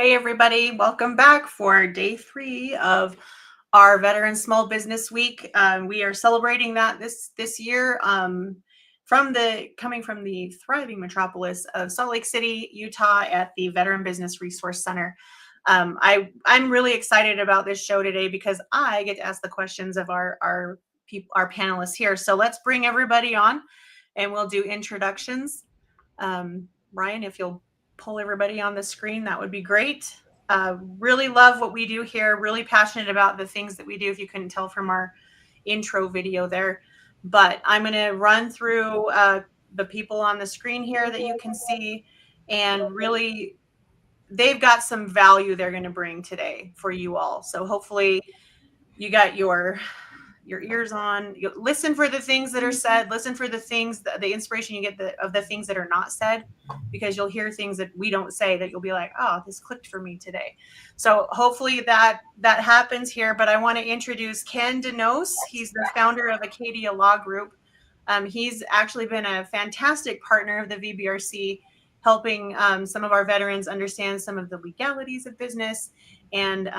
Hey, everybody. Welcome back for day 3 of our Veteran Small Business Week. We are celebrating that this year coming from the thriving metropolis of Salt Lake City, Utah at the Veteran Business Resource Center. I'm really excited about this show today because I get to ask the questions of our panelists here. So let's bring everybody on and we'll do introductions. Ryan, if you'll pull everybody on the screen, that would be great. Really love what we do here, really passionate about the things that we do, if you couldn't tell from our intro video there. But I'm going to run through the people on the screen here that you can see, and really they've got some value they're going to bring today for you all. So hopefully you got your ears on. You listen for the things that are said, listen for the things, the inspiration you get of the things that are not said, because you'll hear things that we don't say that you'll be like, oh, this clicked for me today. So hopefully that happens here. But I want to introduce Ken Denos. He's the founder of Acadia Law Group. He's actually been a fantastic partner of the VBRC, helping some of our veterans understand some of the legalities of business, and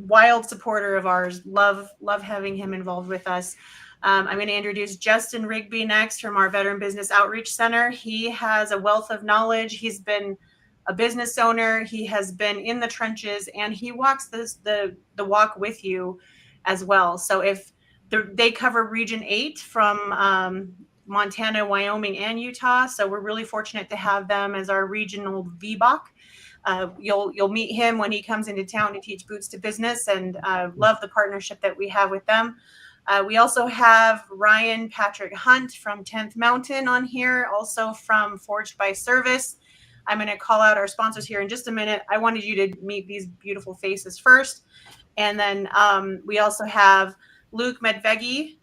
wild supporter of ours. Love having him involved with us. I'm going to introduce Justin Rigby next from our Veteran Business Outreach Center. He has a wealth of knowledge. He's been a business owner. He has been in the trenches, and he walks the walk with you as well. So if they cover Region 8 from Montana, Wyoming, and Utah. So we're really fortunate to have them as our regional VBOC. You'll meet him when he comes into town to teach Boots to Business, and love the partnership that we have with them. We also have Ryan Patrick Hunt from 10th Mountain on here, also from Forged by Service. I'm going to call out our sponsors here in just a minute. I wanted you to meet these beautiful faces first. And then we also have Luke Medvegi.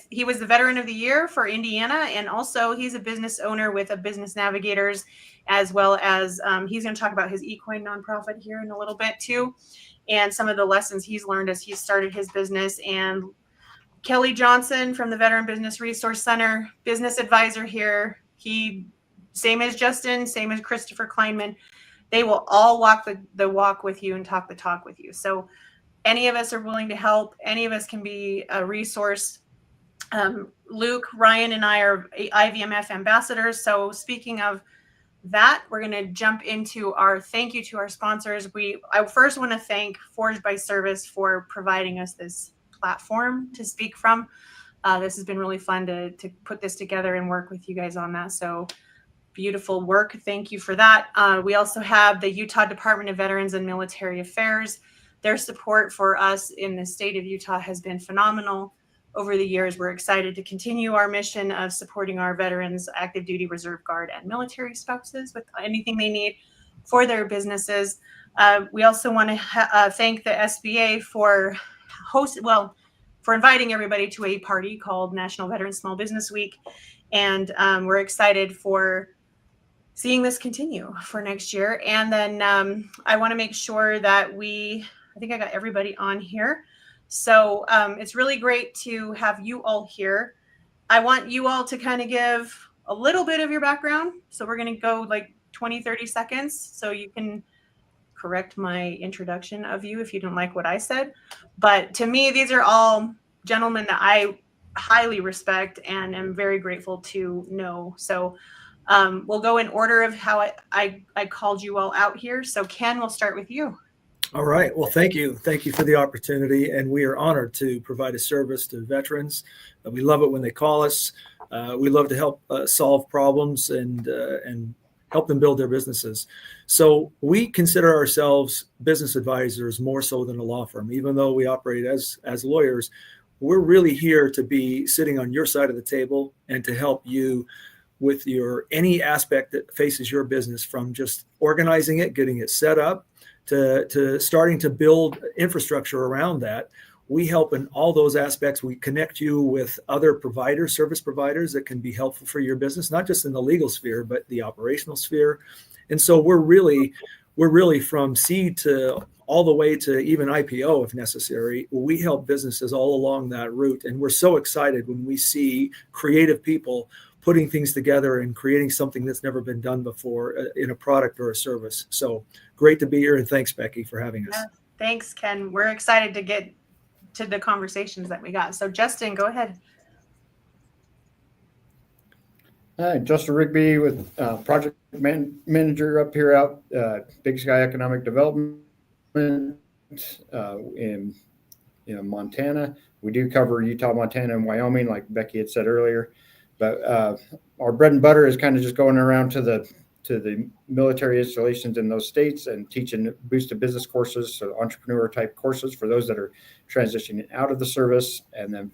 He was the Veteran of the Year for Indiana, and also he's a business owner with a Business Navigators, as well as he's going to talk about his eCoin nonprofit here in a little bit too, and some of the lessons he's learned as he started his business. And Kelly Johnson from the Veteran Business Resource Center, business advisor here. He, same as Justin, same as Christopher Kleinman, they will all walk the walk with you and talk the talk with you. So any of us are willing to help. Any of us can be a resource. Luke, Ryan, and I are IVMF ambassadors. So speaking of that, we're going to jump into our thank you to our sponsors. I first want to thank Forged by Service for providing us this platform to speak from. This has been really fun to put this together and work with you guys on that. So beautiful work. Thank you for that. We also have the Utah Department of Veterans and Military Affairs. Their support for us in the state of Utah has been phenomenal. Over the years, we're excited to continue our mission of supporting our veterans, active duty, reserve guard, and military spouses with anything they need for their businesses. We also want to thank the SBA for inviting everybody to a party called National Veteran Small Business Week. And we're excited for seeing this continue for next year. And then I want to make sure that I think I got everybody on here. So it's really great to have you all here. I want you all to kind of give a little bit of your background. So we're going to go like 20, 30 seconds. So you can correct my introduction of you if you don't like what I said. But to me, these are all gentlemen that I highly respect and am very grateful to know. So we'll go in order of how I called you all out here. So Ken, we'll start with you. All right. Well, thank you. Thank you for the opportunity. And we are honored to provide a service to veterans. We love it when they call us. We love to help solve problems and help them build their businesses. So we consider ourselves business advisors more so than a law firm. Even though we operate as lawyers, we're really here to be sitting on your side of the table and to help you with any aspect that faces your business, from just organizing it, getting it set up, to starting to build infrastructure around that. We help in all those aspects. We connect you with other providers, service providers that can be helpful for your business, not just in the legal sphere, but the operational sphere. And so we're really from seed to all the way to even IPO if necessary. We help businesses all along that route. And we're so excited when we see creative people putting things together and creating something that's never been done before in a product or a service. So great to be here, and thanks, Becky, for having us. Yeah, thanks, Ken. We're excited to get to the conversations that we got. So Justin, go ahead. Hi, Justin Rigby with project manager up here out Big Sky Economic Development in Montana. We do cover Utah, Montana, and Wyoming, like Becky had said earlier. But our bread and butter is kind of just going around to the military installations in those states and teaching boosted business courses, so entrepreneur type courses for those that are transitioning out of the service, and then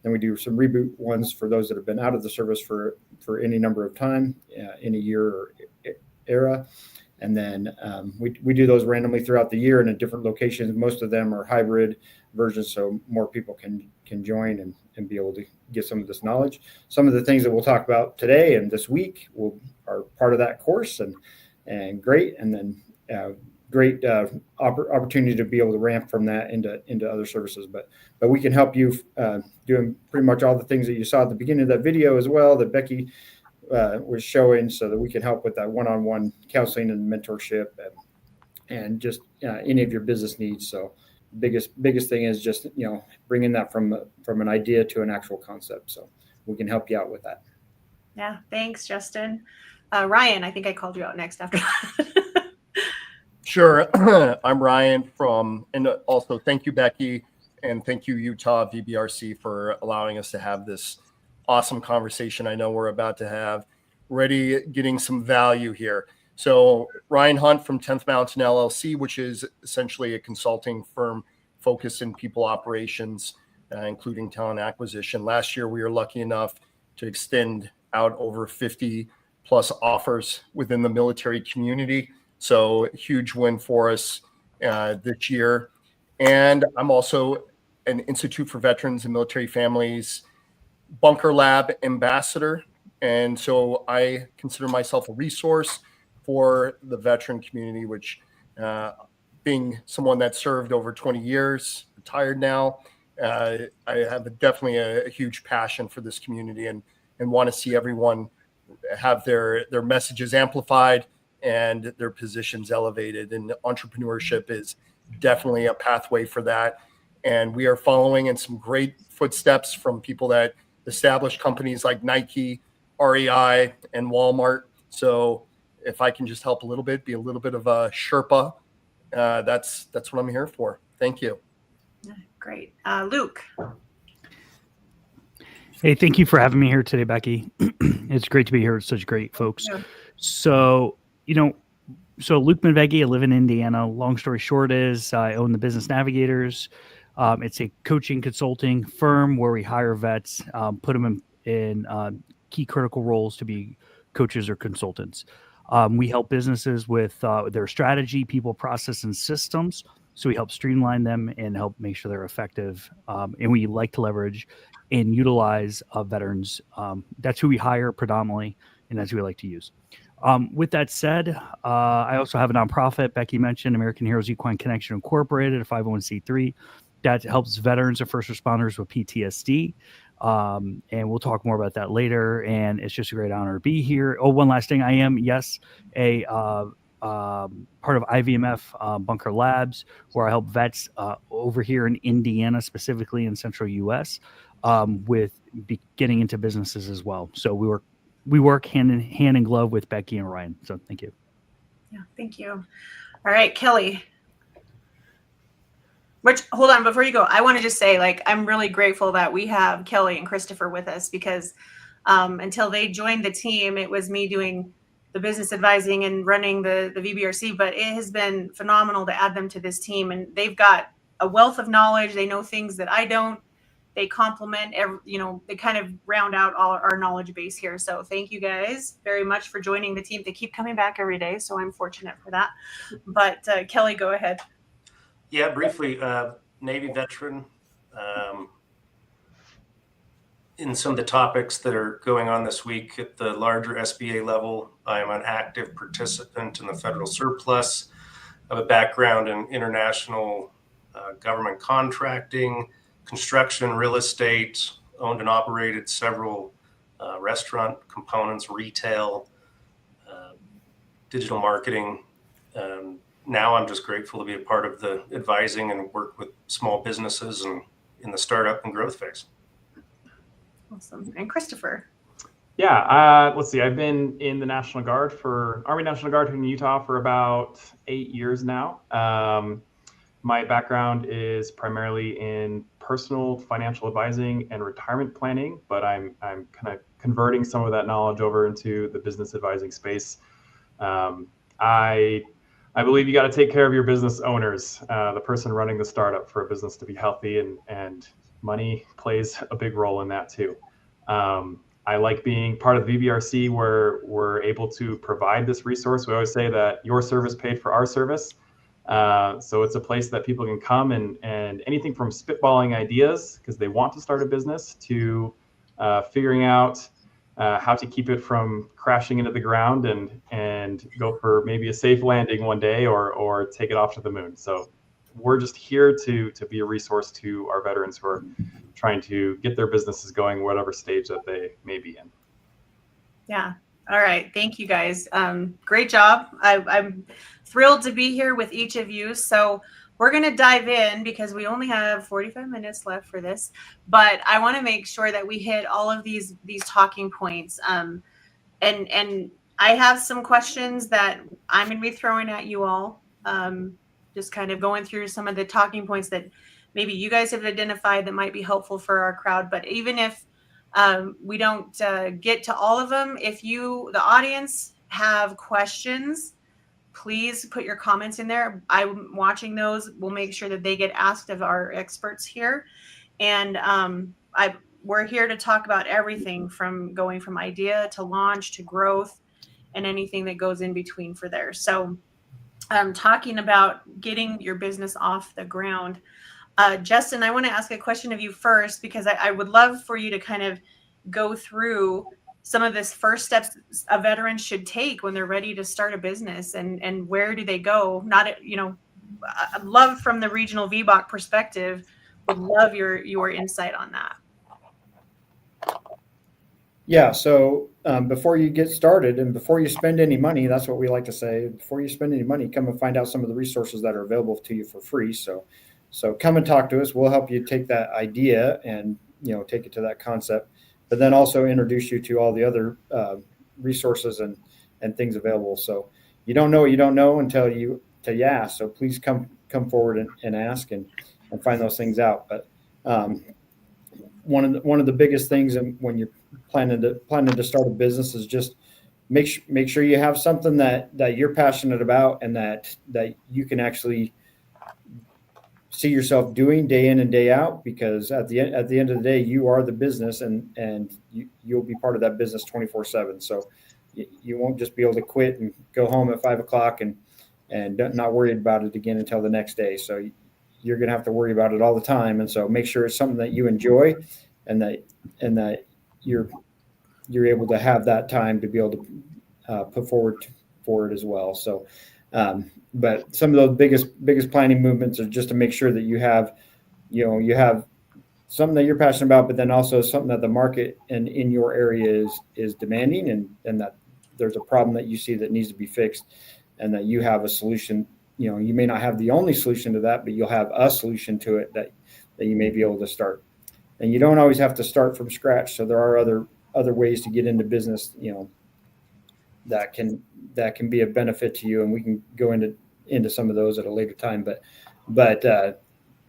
we do some reboot ones for those that have been out of the service for any number of time in a year or era. And then we do those randomly throughout the year and in different locations. Most of them are hybrid versions, so more people can join and be able to get some of this knowledge. Some of the things that we'll talk about today and this week are part of that course, and great. And then great opportunity to be able to ramp from that into other services. But we can help you doing pretty much all the things that you saw at the beginning of that video as well that Becky was showing, so that we can help with that one-on-one counseling and mentorship and just any of your business needs. So biggest thing is just bringing that from an idea to an actual concept. So we can help you out with that. Yeah, thanks, Justin. Ryan, I think I called you out next after that. Sure. I'm Ryan and also thank you, Becky, and thank you, Utah VBRC, for allowing us to have this awesome conversation I know we're about to have. Ready, getting some value here. So Ryan Hunt from 10th Mountain LLC, which is essentially a consulting firm focused in people operations, including talent acquisition. Last year, we were lucky enough to extend out over 50 plus offers within the military community. So huge win for us this year. And I'm also an Institute for Veterans and Military Families Bunker Lab ambassador. And so I consider myself a resource for the veteran community, which being someone that served over 20 years, retired now, I have definitely a huge passion for this community and want to see everyone have their messages amplified and their positions elevated. And entrepreneurship is definitely a pathway for that. And we are following in some great footsteps from people that established companies like Nike, REI, and Walmart. So if I can just help a little bit, be a little bit of a Sherpa, that's what I'm here for. Thank you. Great. Luke. Hey, thank you for having me here today, Becky. It's great to be here with such great folks. Yeah. So Luke Medvegi, I live in Indiana. Long story short is I own the Business Navigators. It's a coaching consulting firm where we hire vets, put them in key critical roles to be coaches or consultants. We help businesses with their strategy, people, process, and systems. So we help streamline them and help make sure they're effective. And we like to leverage and utilize veterans. That's who we hire predominantly, and that's who we like to use. With that said, I also have a nonprofit, Becky mentioned, American Heroes Equine Connection Incorporated, a 501c3 that helps veterans and first responders with PTSD. And we'll talk more about that later. And it's just a great honor to be here. Oh, one last thing. I am, yes, a part of IVMF Bunker Labs, where I help vets over here in Indiana, specifically in central U.S., with getting into businesses as well. So we work hand in glove with Becky and Ryan. So thank you. Yeah, thank you. All right, Kelly. Hold on, before you go, I want to just say, I'm really grateful that we have Kelly and Christopher with us, because until they joined the team, it was me doing the business advising and running the VBRC, but it has been phenomenal to add them to this team. And they've got a wealth of knowledge. They know things that I don't. They complement, they kind of round out all our knowledge base here. So thank you guys very much for joining the team. They keep coming back every day, so I'm fortunate for that. But Kelly, go ahead. Yeah, briefly, Navy veteran. In some of the topics that are going on this week at the larger SBA level, I am an active participant in the federal surplus. I have a background in international government contracting, construction, real estate, owned and operated several restaurant components, retail, digital marketing. Now I'm just grateful to be a part of the advising and work with small businesses and in the startup and growth phase. Awesome. And Christopher. Yeah, let's see. I've been in the National Guard Army National Guard in Utah for about 8 years now. My background is primarily in personal financial advising and retirement planning, but I'm kind of converting some of that knowledge over into the business advising space. I believe you got to take care of your business owners, the person running the startup, for a business to be healthy, and money plays a big role in that too. I like being part of the VBRC, where we're able to provide this resource. We always say that your service paid for our service. So it's a place that people can come and anything from spitballing ideas because they want to start a business to figuring out how to keep it from crashing into the ground and go for maybe a safe landing one day or take it off to the moon. So we're just here to be a resource to our veterans who are trying to get their businesses going, whatever stage that they may be in. Yeah. All right. Thank you guys. Great job. I'm thrilled to be here with each of you. So we're going to dive in because we only have 45 minutes left for this, but I want to make sure that we hit all of these talking points. And I have some questions that I'm going to be throwing at you all. Just kind of going through some of the talking points that maybe you guys have identified that might be helpful for our crowd. But even if we don't get to all of them, if you, the audience, have questions, please put your comments in there. I'm watching those. We'll make sure that they get asked of our experts here. And we're here to talk about everything from going from idea to launch to growth and anything that goes in between for there. So talking about getting your business off the ground. Justin, I want to ask a question of you first, because I would love for you to kind of go through some of this first steps a veteran should take when they're ready to start a business, and where do they go? I love from the regional VBOC perspective, would love your insight on that. Yeah. So before you get started and before you spend any money, that's what we like to say. Before you spend any money, come and find out some of the resources that are available to you for free. So come and talk to us. We'll help you take that idea and take it to that concept, but then also introduce you to all the other resources and things available. So you don't know what you don't know until you ask. So please come forward and ask and find those things out. But one of the biggest things when you're planning to start a business is just make sure you have something that you're passionate about and that you can actually see yourself doing day in and day out, because at the end of the day, you are the business and you'll be part of that business 24/7. So you won't just be able to quit and go home at 5 o'clock and not worry about it again until the next day. So you're going to have to worry about it all the time. And so make sure it's something that you enjoy and that you're able to have that time to be able to put forward for it as well. So, but some of those biggest planning movements are just to make sure that you have something that you're passionate about, but then also something that the market and in your area is demanding, and that there's a problem that you see that needs to be fixed, and that you have a solution. You may not have the only solution to that, but you'll have a solution to it that you may be able to start. And you don't always have to start from scratch. So there are other ways to get into business, that can be of benefit to you, and we can go into some of those at a later time. But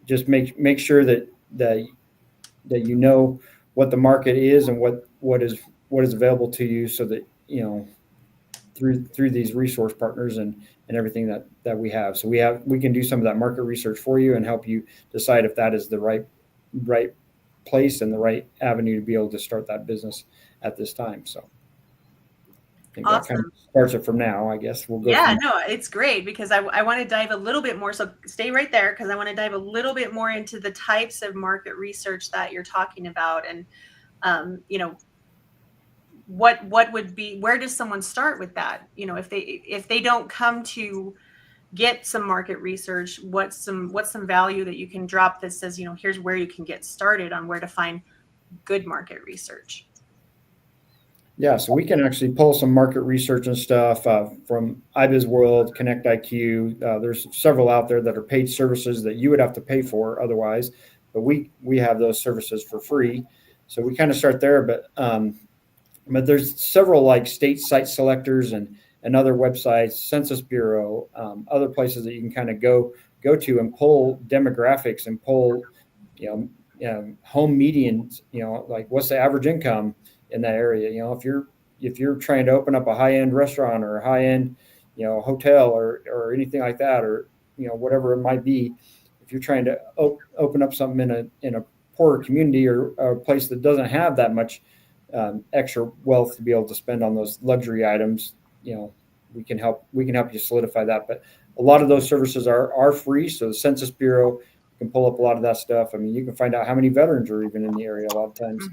just make sure that you know what the market is and what is available to you, so that through these resource partners and everything that we have. So we can do some of that market research for you and help you decide if that is the right place and the right avenue to be able to start that business at this time. So I think that kind of starts it from now, I guess. We'll go. Yeah, no, it's great, because I want to dive a little bit more. So stay right there, because I want to dive a little bit more into the types of market research that you're talking about. And, what would be, where does someone start with that? If they don't come to get some market research, what's some value that you can drop that says, here's where you can get started on where to find good market research? Yeah, so we can actually pull some market research and stuff from IBIS World, Connect IQ. There's several out there that are paid services that you would have to pay for otherwise, but we have those services for free. So we kind of start there, but there's several like state site selectors and other websites, Census Bureau, other places that you can kind of go to and pull demographics and pull, home medians, like what's the average income in that area. If you're trying to open up a high-end restaurant or a high-end, hotel or anything like that, or, whatever it might be, if you're trying to open up something in a poorer community or a place that doesn't have that much extra wealth to be able to spend on those luxury items, we can help you solidify that. But a lot of those services are free. So the Census Bureau can pull up a lot of that stuff. I mean, you can find out how many veterans are even in the area a lot of times,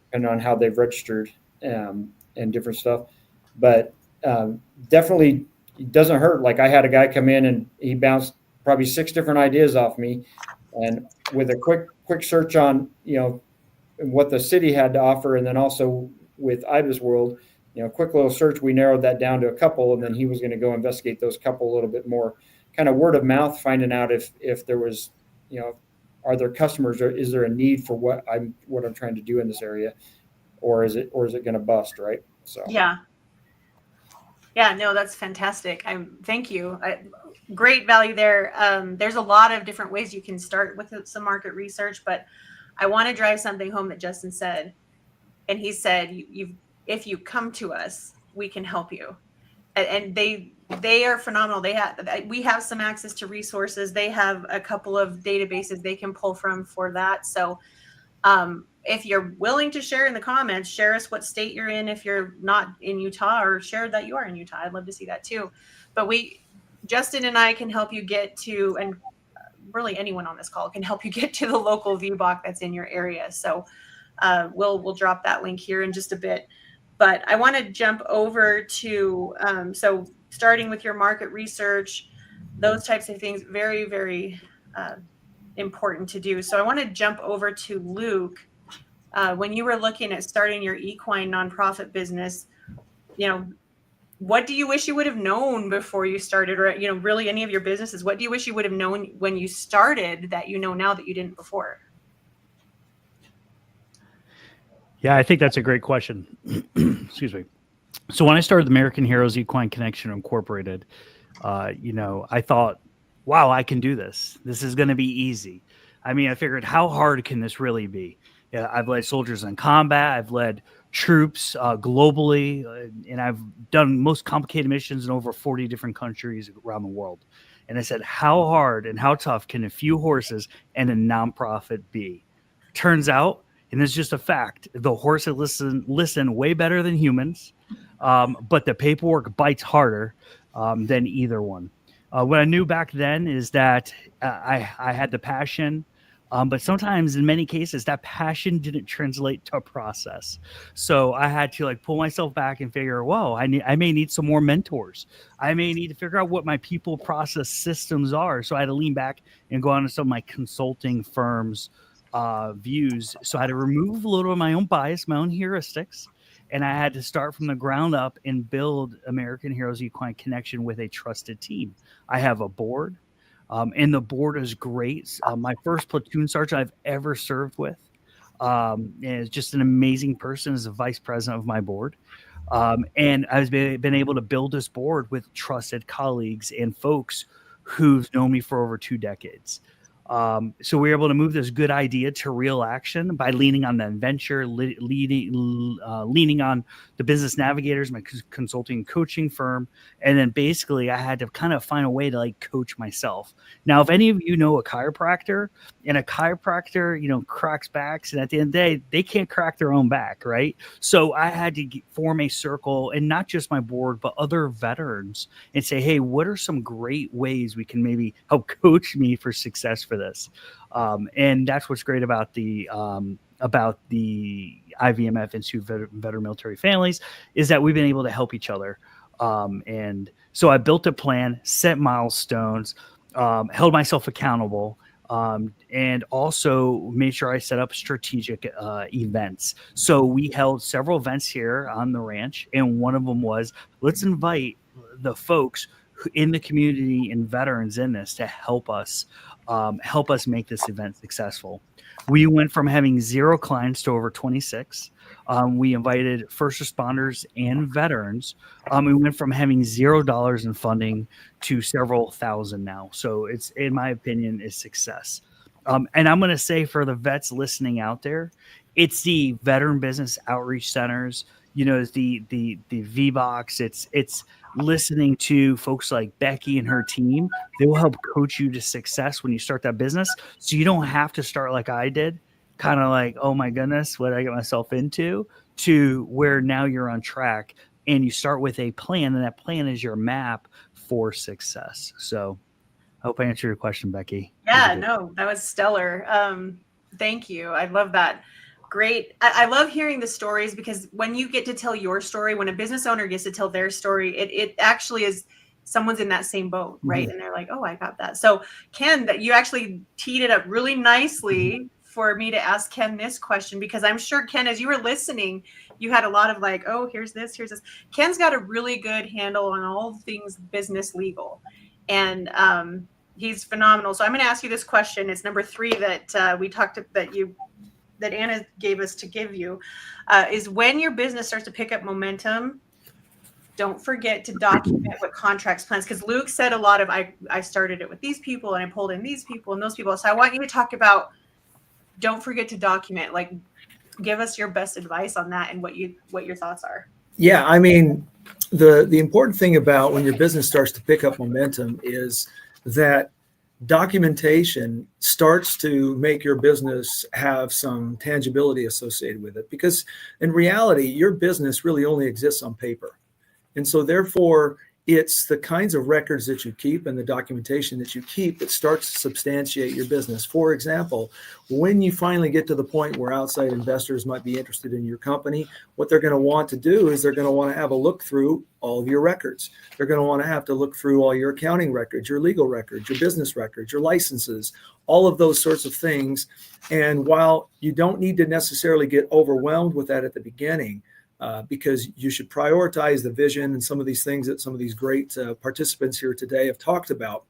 depending on how they've registered and different stuff. But definitely it doesn't hurt. Like I had a guy come in and he bounced probably 6 different ideas off me, and with a quick search on what the city had to offer, and then also with IBIS World, quick little search, we narrowed that down to a couple, and then he was going to go investigate those couple a little bit more, kind of word of mouth, finding out if there was, are there customers, or is there a need for what I'm trying to do in this area, or is it going to bust, right? So Yeah, no, that's fantastic. Thank you. Great value there. There's a lot of different ways you can start with some market research, but I want to drive something home that Justin said. And he said, if you come to us, we can help you. And they are phenomenal. We have some access to resources. They have a couple of databases they can pull from for that. So if you're willing to share in the comments, share us what state you're in if you're not in Utah, or share that you are in Utah. I'd love to see that too. But Justin and I can help you get to, and really anyone on this call can help you get to the local VBOC that's in your area. So we'll drop that link here in just a bit. But I want to jump over to, so starting with your market research, those types of things, very, very important to do. So I want to jump over to Luke. When you were looking at starting your equine nonprofit business, what do you wish you would have known before you started, or, really any of your businesses? What do you wish you would have known when you started that now that you didn't before? Yeah, I think that's a great question. Excuse me. So when I started the American Heroes Equine Connection Incorporated, I thought, wow, I can do this. This is going to be easy. I mean, I figured, how hard can this really be? Yeah, I've led soldiers in combat. I've led troops globally, and I've done most complicated missions in over 40 different countries around the world. And I said, how hard and how tough can a few horses and a nonprofit be? Turns out, and it's just a fact, the horses listen way better than humans, but the paperwork bites harder than either one. What I knew back then is that I had the passion, but sometimes in many cases that passion didn't translate to a process. So I had to pull myself back and figure, whoa, I may need some more mentors. I may need to figure out what my people process systems are. So I had to lean back and go on to some of my consulting firms' views. So I had to remove a little of my own bias, my own heuristics, and I had to start from the ground up and build American Heroes Equine Connection with a trusted team. I have a board, and the board is great. My first platoon sergeant I've ever served with is just an amazing person as a vice president of my board. And I've been able to build this board with trusted colleagues and folks who've known me for over 2 decades. So we were able to move this good idea to real action by leaning on the adventure, leaning on the business navigators, my consulting coaching firm. And then basically I had to kind of find a way to coach myself. Now, if any of you know a chiropractor, and a chiropractor, cracks backs, and at the end of the day, they can't crack their own back, right? So I had to form a circle, and not just my board, but other veterans, and say, hey, what are some great ways we can maybe help coach me for success for this? And that's what's great about the IVMF Institute of Veteran Military Families, is that we've been able to help each other. And so I built a plan, set milestones, held myself accountable, and also made sure I set up strategic events. So we held several events here on the ranch, and one of them was, let's invite the folks in the community and veterans in this to help us make this event successful. We went from having 0 clients to over 26. We invited first responders and veterans. We went from having $0 in funding to several thousand now. So it's, in my opinion, is success. And I'm going to say for the vets listening out there, it's the Veteran Business Outreach Centers, the VBOX. It's listening to folks like Becky and her team. They will help coach you to success when you start that business. So you don't have to start like I did, kind of like, oh my goodness, what did I get myself into, to where now you're on track and you start with a plan, and that plan is your map for success. So I hope I answered your question, Becky. Yeah, no, that was stellar. Thank you. I love that. Great. I love hearing the stories, because when you get to tell your story, when a business owner gets to tell their story, it actually is someone's in that same boat, right? And they're like, oh, I got that. So Ken, that you actually teed it up really nicely for me to ask Ken this question, because I'm sure, Ken, as you were listening, you had a lot of like, oh, here's this. Ken's got a really good handle on all things business legal. And he's phenomenal. So I'm going to ask you this question. It's number 3 that we talked that Anna gave us to give you, is when your business starts to pick up momentum, don't forget to document what contracts, plans, because Luke said a lot of, I started it with these people and I pulled in these people and those people. So I want you to talk about, don't forget to document, like give us your best advice on that and what your thoughts are. Yeah, I mean, the important thing about when your business starts to pick up momentum is that documentation starts to make your business have some tangibility associated with it, because in reality, your business really only exists on paper. And so therefore, it's the kinds of records that you keep and the documentation that you keep that starts to substantiate your business. For example, when you finally get to the point where outside investors might be interested in your company, what they're going to want to do is they're going to want to have a look through all of your records. They're going to want to have to look through all your accounting records, your legal records, your business records, your licenses, all of those sorts of things. And while you don't need to necessarily get overwhelmed with that at the beginning, because you should prioritize the vision and some of these things that some of these great participants here today have talked about.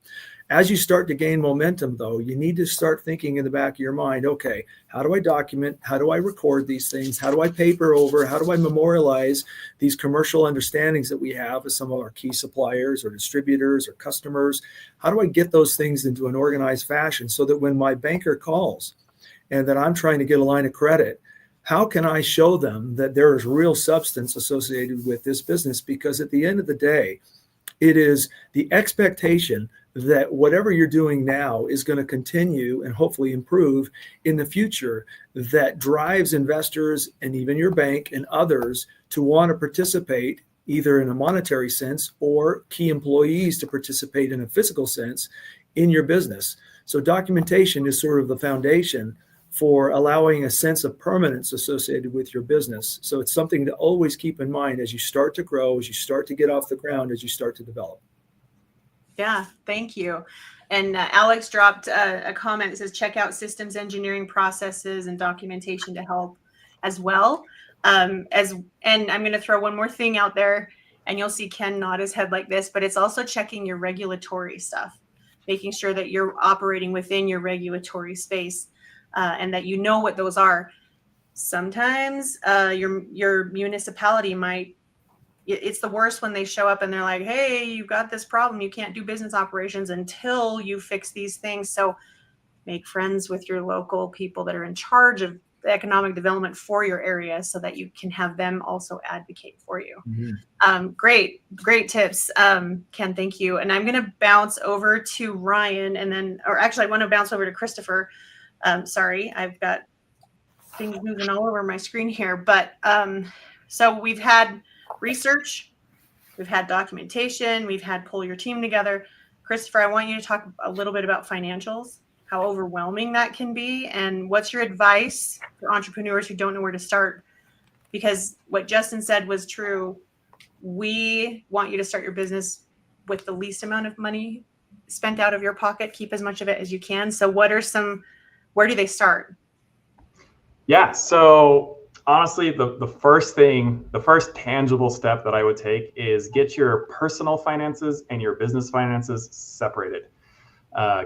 As you start to gain momentum, though, you need to start thinking in the back of your mind, okay, how do I document? How do I record these things? How do I paper over? How do I memorialize these commercial understandings that we have with some of our key suppliers or distributors or customers? How do I get those things into an organized fashion so that when my banker calls and that I'm trying to get a line of credit, how can I show them that there is real substance associated with this business? Because at the end of the day, it is the expectation that whatever you're doing now is going to continue and hopefully improve in the future that drives investors and even your bank and others to want to participate either in a monetary sense or key employees to participate in a physical sense in your business. So documentation is sort of the foundation for allowing a sense of permanence associated with your business. So it's something to always keep in mind as you start to grow, as you start to get off the ground, as you start to develop. Yeah, thank you. And Alex dropped a comment that says, check out systems engineering processes and documentation to help as well. And I'm going to throw one more thing out there, and you'll see Ken nod his head like this, but it's also checking your regulatory stuff, making sure that you're operating within your regulatory space. And that you know what those are. Sometimes your municipality it's the worst when they show up and they're like, hey, you've got this problem. You can't do business operations until you fix these things. So make friends with your local people that are in charge of the economic development for your area so that you can have them also advocate for you. Mm-hmm. Great tips. Ken, thank you. And I'm going to bounce over to Ryan I want to bounce over to Christopher. Sorry, I've got things moving all over my screen here. But so we've had research, we've had documentation, we've had pull your team together. Christopher, I want you to talk a little bit about financials, how overwhelming that can be, and what's your advice for entrepreneurs who don't know where to start? Because what Justin said was true. We want you to start your business with the least amount of money spent out of your pocket, keep as much of it as you can. So where do they start? Yeah. So honestly, the first tangible step that I would take is get your personal finances and your business finances separated.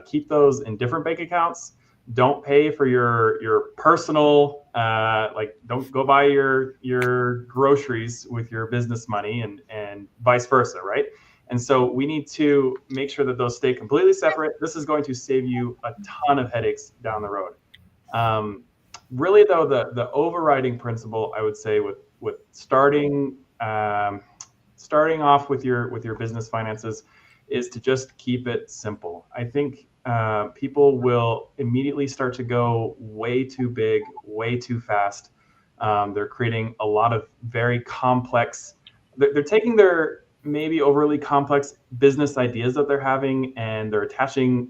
Keep those in different bank accounts. Don't pay for your personal, don't go buy your groceries with your business money and vice versa, right? And so we need to make sure that those stay completely separate. This is going to save you a ton of headaches down the road. Really though, the overriding principle I would say with starting off with your business finances is to just keep it simple. I think people will immediately start to go way too big, way too fast. They're creating a lot of very complex. They're taking their maybe overly complex business ideas that they're having, and they're attaching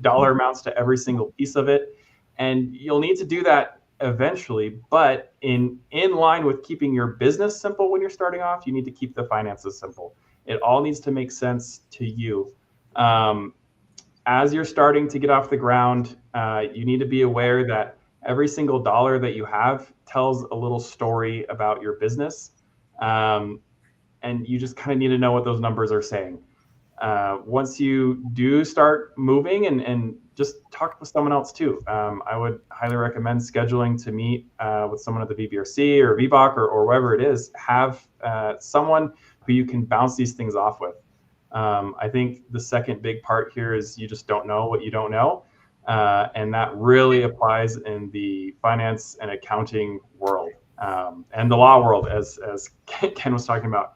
dollar amounts to every single piece of it. And you'll need to do that eventually, but in line with keeping your business simple when you're starting off, you need to keep the finances simple. It all needs to make sense to you. As you're starting to get off the ground, you need to be aware that every single dollar that you have tells a little story about your business. And you just kind of need to know what those numbers are saying. Once you do start moving, and just talk with someone else too. I would highly recommend scheduling to meet with someone at the VBRC or VBOC or wherever it is. Have someone who you can bounce these things off with. I think the second big part here is you just don't know what you don't know. And that really applies in the finance and accounting world, and the law world, as Ken was talking about.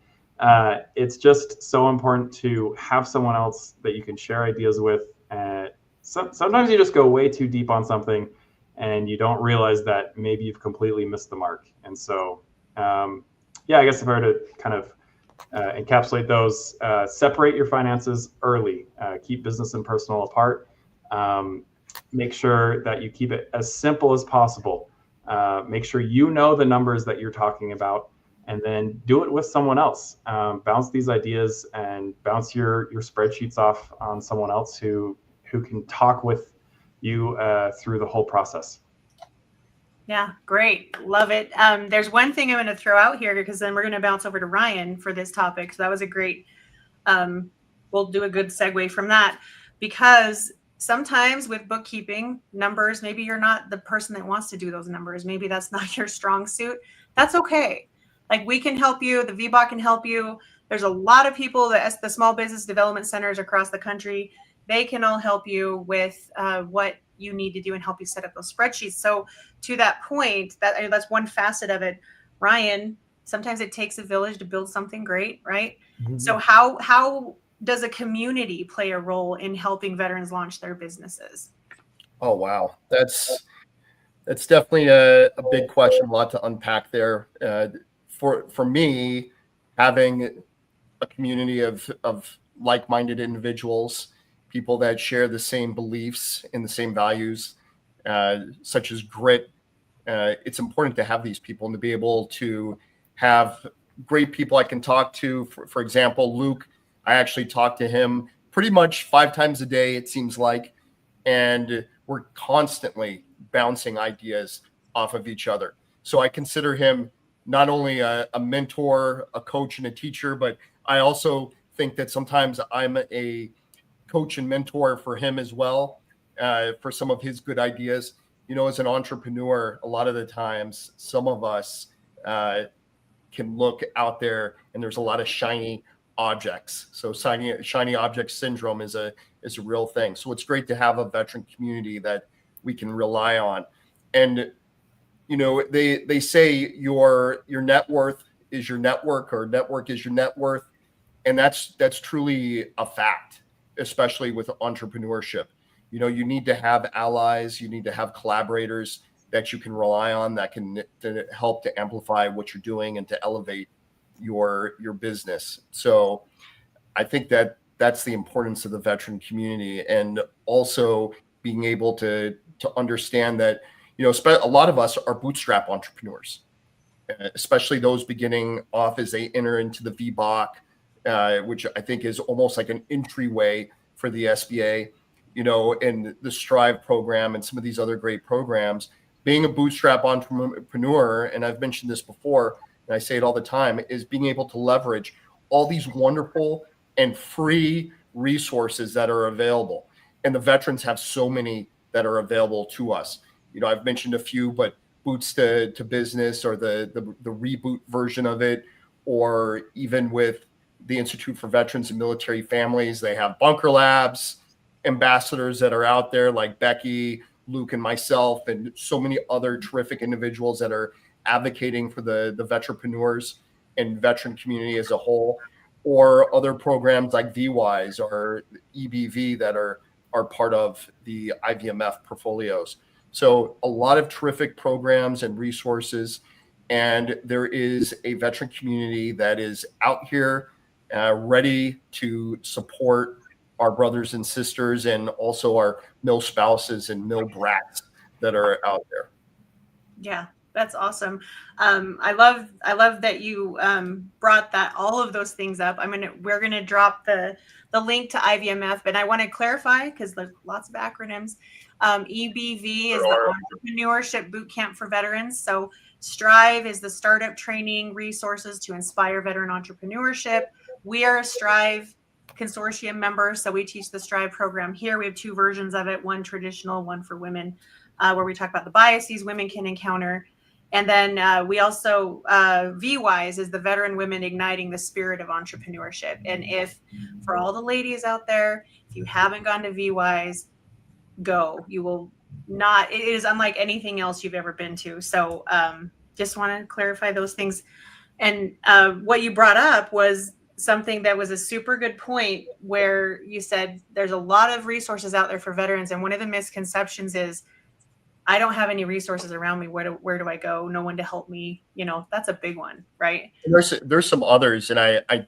It's just so important to have someone else that you can share ideas with. Sometimes you just go way too deep on something and you don't realize that maybe you've completely missed the mark. And so, I guess if I were to kind of encapsulate those, separate your finances early, keep business and personal apart, make sure that you keep it as simple as possible. Make sure you know the numbers that you're talking about, and then do it with someone else. Bounce these ideas and bounce your spreadsheets off on someone else who can talk with you through the whole process. Yeah, great. Love it. There's one thing I'm going to throw out here, because then we're going to bounce over to Ryan for this topic. So that was a great, we'll do a good segue from that, because sometimes with bookkeeping numbers, maybe you're not the person that wants to do those numbers. Maybe that's not your strong suit. That's okay. Like, we can help you. The VBOC can help you. There's a lot of people, the small business development centers across the country, they can all help you with what you need to do and help you set up those spreadsheets. So to that point, that's one facet of it. Ryan, sometimes it takes a village to build something great, right? Mm-hmm. So how does a community play a role in helping veterans launch their businesses? Oh, wow. That's definitely a big question, a lot to unpack there. For me, having a community of like-minded individuals, people that share the same beliefs and the same values, such as grit, it's important to have these people and to be able to have great people I can talk to. For example, Luke, I actually talk to him pretty much 5 times a day, it seems like, and we're constantly bouncing ideas off of each other. So I consider him not only a mentor, a coach, and a teacher, but I also think that sometimes I'm a coach and mentor for him as well, for some of his good ideas. You know, as an entrepreneur, a lot of the times, some of us can look out there and there's a lot of shiny objects. So shiny object syndrome is a real thing. So it's great to have a veteran community that we can rely on. And you know, they say your net worth is your network, or network is your net worth. And that's truly a fact, especially with entrepreneurship. You know, you need to have allies, you need to have collaborators that you can rely on, that can help to amplify what you're doing and to elevate your business. So I think that's the importance of the veteran community, and also being able to understand that, you know, a lot of us are bootstrap entrepreneurs, especially those beginning off as they enter into the VBOC, which I think is almost like an entryway for the SBA, and the Strive program and some of these other great programs. Being a bootstrap entrepreneur, and I've mentioned this before, and I say it all the time, is being able to leverage all these wonderful and free resources that are available. And the veterans have so many that are available to us. I've mentioned a few, but Boots to Business, or the reboot version of it, or even with the Institute for Veterans and Military Families, they have Bunker Labs ambassadors that are out there, like Becky, Luke, and myself, and so many other terrific individuals that are advocating for the veteranpreneurs and veteran community as a whole, or other programs like VWise or EBV that are part of the IVMF portfolios. So a lot of terrific programs and resources, and there is a veteran community that is out here ready to support our brothers and sisters, and also our mill spouses and mill brats that are out there. Yeah, that's awesome. I love that you brought all of those things up. We're gonna drop the link to IVMF, but I want to clarify, because there's lots of acronyms. EBV is the Entrepreneurship Bootcamp for Veterans. So Strive is the startup training resources to inspire veteran entrepreneurship. We are a Strive consortium member, so we teach the Strive program here. We have two versions of it, one traditional, one for women, where we talk about the biases women can encounter. And then we also, VWise is the Veteran Women Igniting the Spirit of Entrepreneurship. And if, for all the ladies out there, if you haven't gone to VWise, go. You will not, it is unlike anything else you've ever been to. So just want to clarify those things. And what you brought up was something that was a super good point, where you said there's a lot of resources out there for veterans. And one of the misconceptions is, I don't have any resources around me. Where do I go? No one to help me. That's a big one, right? There's some others, and I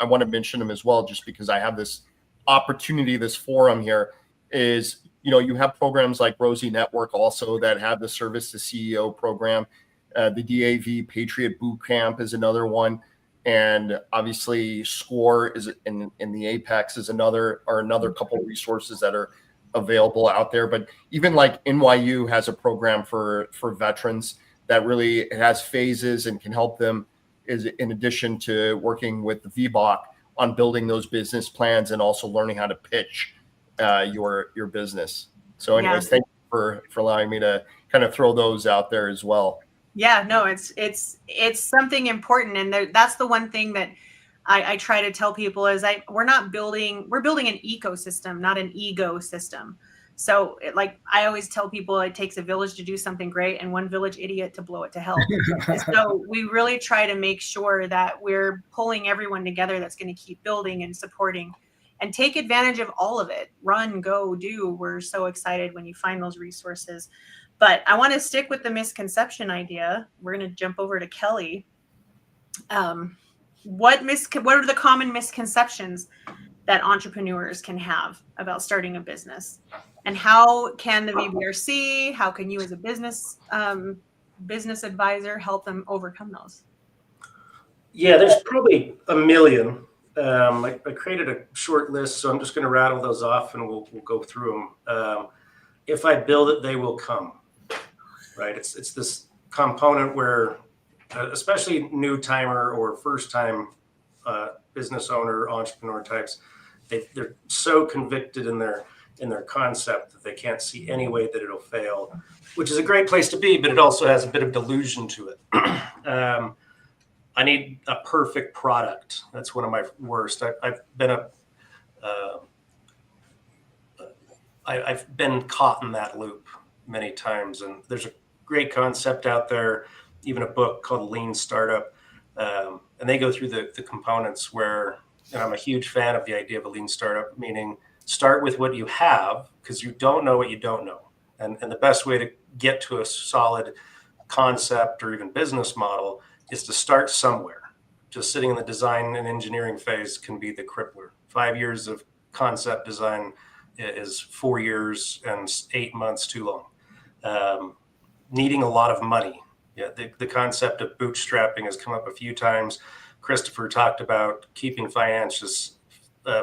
want to mention them as well, just because I have this opportunity, this forum here is, you have programs like Rosie Network also that have the Service to CEO program. The DAV Patriot Boot Camp is another one. And obviously SCORE is in the Apex is another couple of resources that are available out there. But even like NYU has a program for veterans that really has phases and can help them, is in addition to working with the VBOC on building those business plans and also learning how to pitch your business. So anyways, Thank you for allowing me to kind of throw those out there as well. Yeah, no, it's something important. And that's the one thing that I try to tell people is we're building an ecosystem, not an ego system. So I always tell people, it takes a village to do something great and one village idiot to blow it to hell. So we really try to make sure that we're pulling everyone together that's going to keep building and supporting and take advantage of all of it. Run, go, do. We're so excited when you find those resources. But I want to stick with the misconception idea. We're going to jump over to Kelly. What are the common misconceptions that entrepreneurs can have about starting a business? And how can the VBRC, how can you as a business advisor help them overcome those? Yeah, there's probably a million. I created a short list, so I'm just going to rattle those off and we'll go through them. If I build it, they will come. Right? It's this component where, especially new timer or first time business owner, entrepreneur types, they're so convicted in their concept that they can't see any way that it'll fail, which is a great place to be, but it also has a bit of delusion to it. I need a perfect product. That's one of my worst. I've been caught in that loop many times, and there's a great concept out there, even a book called Lean Startup, and they go through the components where, and I'm a huge fan of the idea of a lean startup, meaning start with what you have, because you don't know what you don't know. And the best way to get to a solid concept or even business model is to start somewhere. Just sitting in the design and engineering phase can be the crippler. 5 years of concept design is 4 years and 8 months too long. Needing a lot of money. Yeah, the concept of bootstrapping has come up a few times. Christopher talked about keeping finances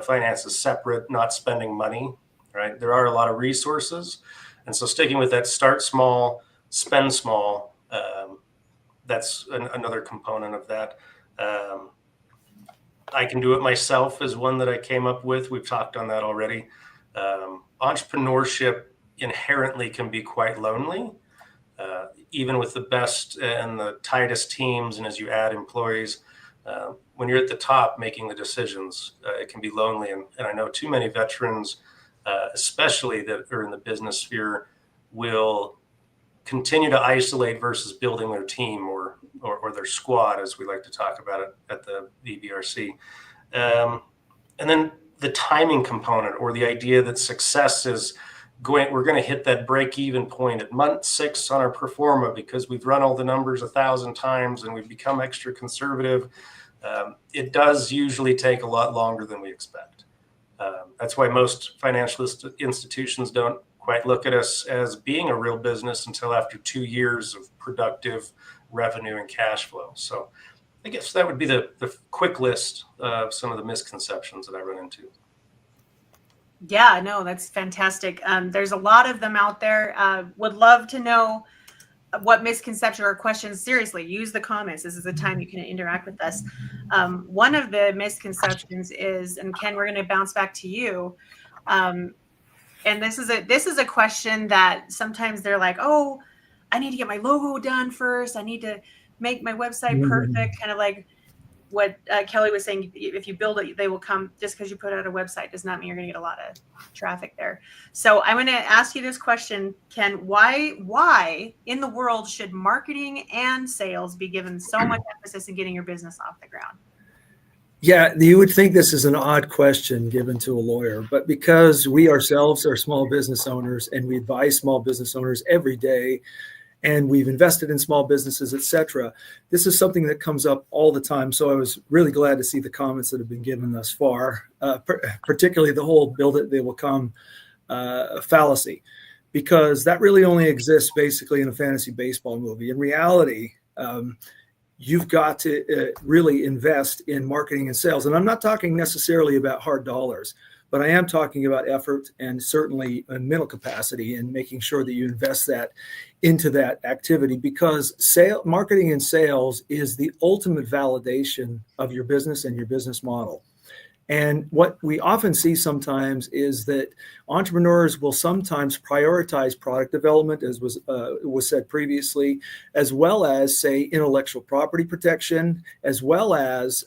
finances separate, not spending money, right? There are a lot of resources. And so sticking with that start small, spend small, that's another component of that. I can do it myself is one that I came up with. We've talked on that already. Entrepreneurship inherently can be quite lonely, even with the best and the tightest teams. And as you add employees, when you're at the top making the decisions, it can be lonely. And I know too many veterans, especially that are in the business sphere, will continue to isolate versus building their team or their squad, as we like to talk about it at the VBRC. And then the timing component, or the idea that success is we're going to hit that break-even point at month 6 on our pro forma because we've run all the numbers 1,000 times and we've become extra conservative. It does usually take a lot longer than we expect. That's why most financial institutions don't quite look at us as being a real business until after 2 years of productive revenue and cash flow. So I guess that would be the quick list of some of the misconceptions that I run into. Yeah, no, that's fantastic. There's a lot of them out there. Would love to know what misconception or questions. Seriously, use the comments. This is the time you can interact with us. One of the misconceptions is, and Ken, we're going to bounce back to you. And this is a question that sometimes they're like, oh, I need to get my logo done first. I need to make my website perfect. Kind of like what Kelly was saying. If you build it, they will come. Just because you put out a website does not mean you're going to get a lot of traffic there. So I'm going to ask you this question, Ken. Why in the world should marketing and sales be given so much emphasis in getting your business off the ground? Yeah, you would think this is an odd question given to a lawyer, but because we ourselves are small business owners and we advise small business owners every day, and we've invested in small businesses, et cetera, this is something that comes up all the time. So I was really glad to see the comments that have been given thus far, particularly the whole build it, they will come fallacy, because that really only exists basically in a fantasy baseball movie. In reality, you've got to really invest in marketing and sales. And I'm not talking necessarily about hard dollars, but I am talking about effort and certainly a mental capacity and making sure that you invest that into that activity, because marketing and sales is the ultimate validation of your business and your business model. And what we often see sometimes is that entrepreneurs will sometimes prioritize product development, as was said previously, as well as, say, intellectual property protection, as well as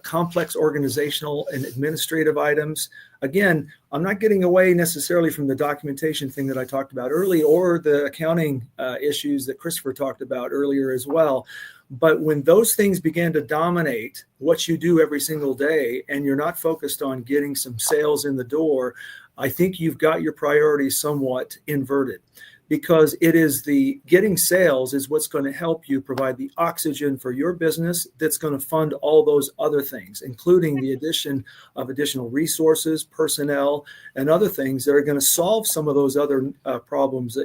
complex organizational and administrative items. Again, I'm not getting away necessarily from the documentation thing that I talked about earlier, or the accounting issues that Christopher talked about earlier as well. But when those things begin to dominate what you do every single day, and you're not focused on getting some sales in the door, I think you've got your priorities somewhat inverted, because it is the getting sales is what's going to help you provide the oxygen for your business that's going to fund all those other things, including the addition of additional resources, personnel, and other things that are going to solve some of those other problems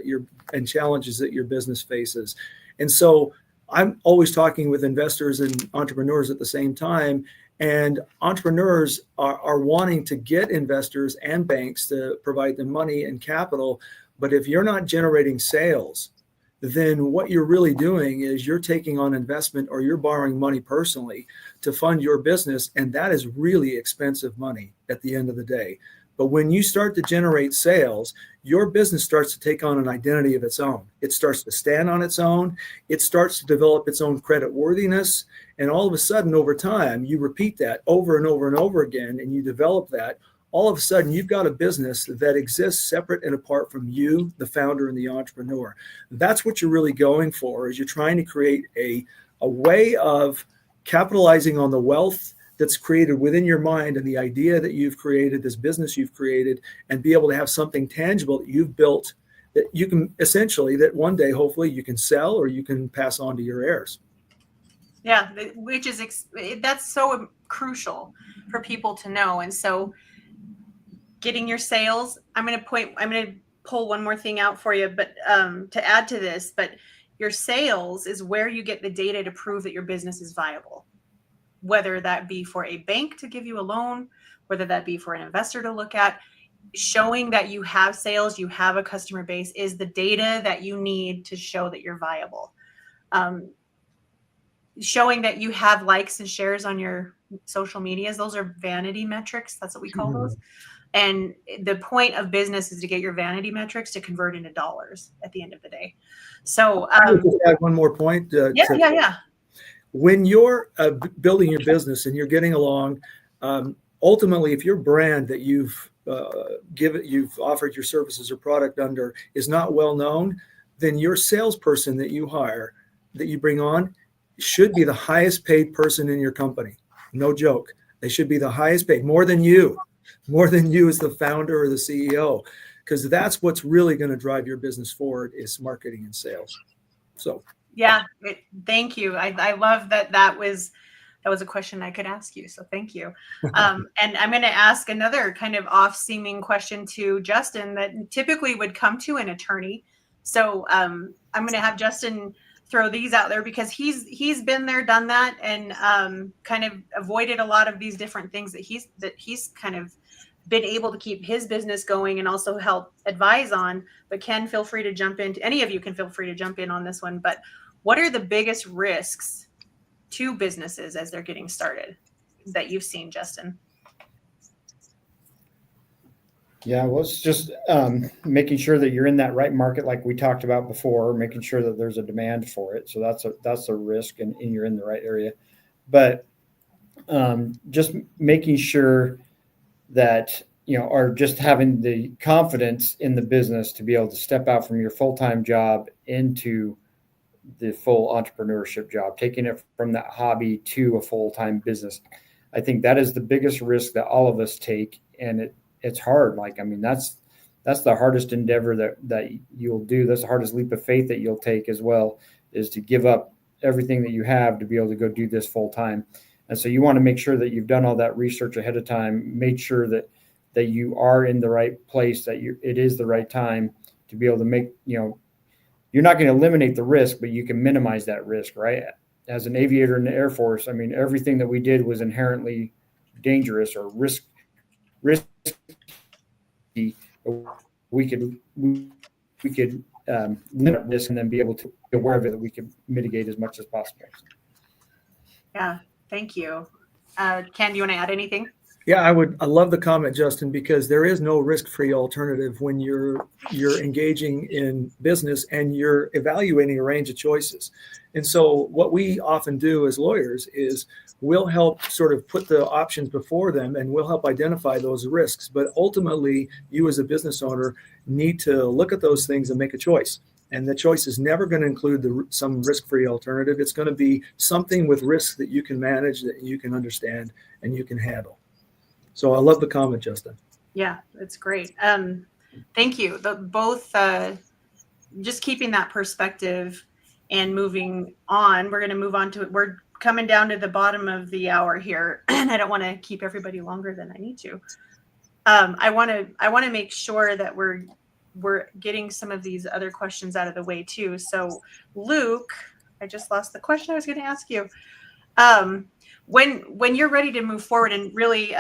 and challenges that your business faces. And so I'm always talking with investors and entrepreneurs at the same time, and entrepreneurs are wanting to get investors and banks to provide them money and capital. But if you're not generating sales, then what you're really doing is you're taking on investment, or you're borrowing money personally to fund your business. And that is really expensive money at the end of the day. But when you start to generate sales, your business starts to take on an identity of its own. It starts to stand on its own. It starts to develop its own credit worthiness. And all of a sudden, over time, you repeat that over and over and over again, and you develop that. All of a sudden, you've got a business that exists separate and apart from you, the founder and the entrepreneur. That's what you're really going for, is you're trying to create a way of capitalizing on the wealth that's created within your mind and the idea that you've created, this business you've created, and be able to have something tangible that you've built that you can essentially, that one day, hopefully you can sell or you can pass on to your heirs. Yeah, which is, that's so crucial for people to know. And so getting your sales, I'm going to pull one more thing out for you, but to add to this, but your sales is where you get the data to prove that your business is viable. Whether that be for a bank to give you a loan, whether that be for an investor to look at. Showing that you have sales, you have a customer base is the data that you need to show that you're viable. Showing that you have likes and shares on your social medias, those are vanity metrics. That's what we call those. And the point of business is to get your vanity metrics to convert into dollars at the end of the day. So I would just add one more point. yeah. When you're building your business and you're getting along, ultimately, if your brand that you've offered your services or product under is not well known, then your salesperson that you hire, that you bring on, should be the highest paid person in your company. No joke. They should be the highest paid, more than you as the founder or the CEO, because that's what's really going to drive your business forward is marketing and sales. So yeah, thank you. I love that. That was a question I could ask you. So thank you. And I'm going to ask another kind of off-seeming question to Justin that typically would come to an attorney. So I'm going to have Justin throw these out there because he's been there, done that, and kind of avoided a lot of these different things that he's kind of been able to keep his business going and also help advise on. But Ken, feel free to jump in. Any of you can feel free to jump in on this one. But what are the biggest risks to businesses as they're getting started that you've seen, Justin? Yeah, well, it's just making sure that you're in that right market, like we talked about before, making sure that there's a demand for it. So that's a risk, and you're in the right area. But just making sure that are just having the confidence in the business to be able to step out from your full-time job into the full entrepreneurship job, taking it from that hobby to a full-time business. I think that is the biggest risk that all of us take, and it's hard. That's the hardest endeavor that you'll do. That's the hardest leap of faith that you'll take as well, is to give up everything that you have to be able to go do this full time. And so you want to make sure that you've done all that research ahead of time, made sure that you are in the right place, that it is the right time to be able to make, you're not going to eliminate the risk, but you can minimize that risk, right? As an aviator in the Air Force, everything that we did was inherently dangerous or risky. We could limit this and then be able to be aware of it, that we could mitigate as much as possible. Yeah, thank you. Ken, do you want to add anything? Yeah, I love the comment, Justin, because there is no risk-free alternative when you're engaging in business and you're evaluating a range of choices. And so what we often do as lawyers is we'll help sort of put the options before them, and we'll help identify those risks. But ultimately, you as a business owner need to look at those things and make a choice. And the choice is never going to include some risk-free alternative. It's going to be something with risks that you can manage, that you can understand, and you can handle. So I love the comment, Justin. Yeah, it's great. Thank you. Both just keeping that perspective and moving on. We're going to move on to it. We're coming down to the bottom of the hour here, and I don't want to keep everybody longer than I need to. I want to make sure that we're getting some of these other questions out of the way too. So Luke, I just lost the question I was going to ask you. When you're ready to move forward, and really,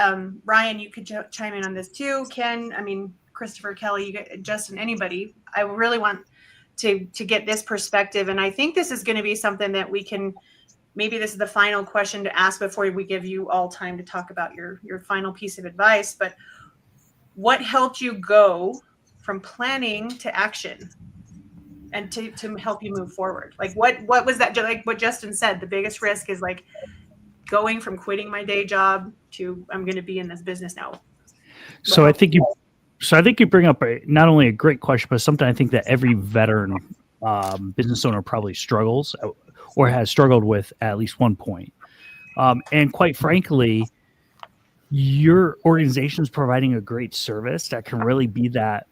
Ryan, you could chime in on this too. Ken, Christopher, Kelly, Justin, anybody. I really want to get this perspective, and I think this is going to be something that we can. Maybe this is the final question to ask before we give you all time to talk about your final piece of advice. But what helped you go from planning to action, and to help you move forward? Like what was that? Like what Justin said, the biggest risk is like going from quitting my day job to I'm going to be in this business now. So I think you bring up not only a great question, but something I think that every veteran business owner probably struggles or has struggled with at least one point. And quite frankly, your organization is providing a great service that can really be that